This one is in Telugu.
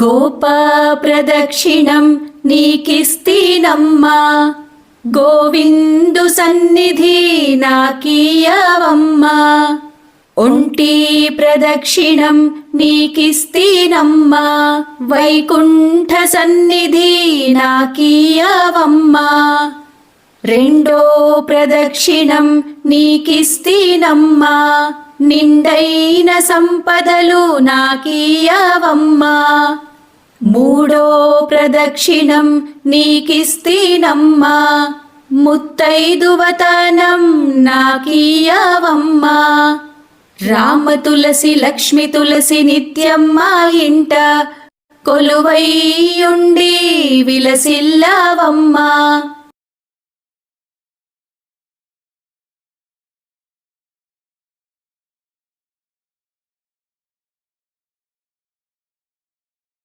గోపా ప్రదక్షిణం నీకిస్తీనమ్మా, గోవిందు సన్నిధి నాకీయవమ్మా. ఒంటి ప్రదక్షిణం నీకిస్తీనమ్మా, వైకుంఠ సన్నిధి నాకీయవమ్మా. రెండో ప్రదక్షిణం నీకిస్తీనమ్మా, నిండైన సంపదలు నాకీయవమ్మా. మూడో ప్రదక్షిణం నీకిస్తీనమ్మా, ముత్తైదువతనం నాకీయవమ్మా. రామ తులసి లక్ష్మి తులసి నిత్యం మా ఇంట కొలువైయుండి విలసిల్లవమ్మా.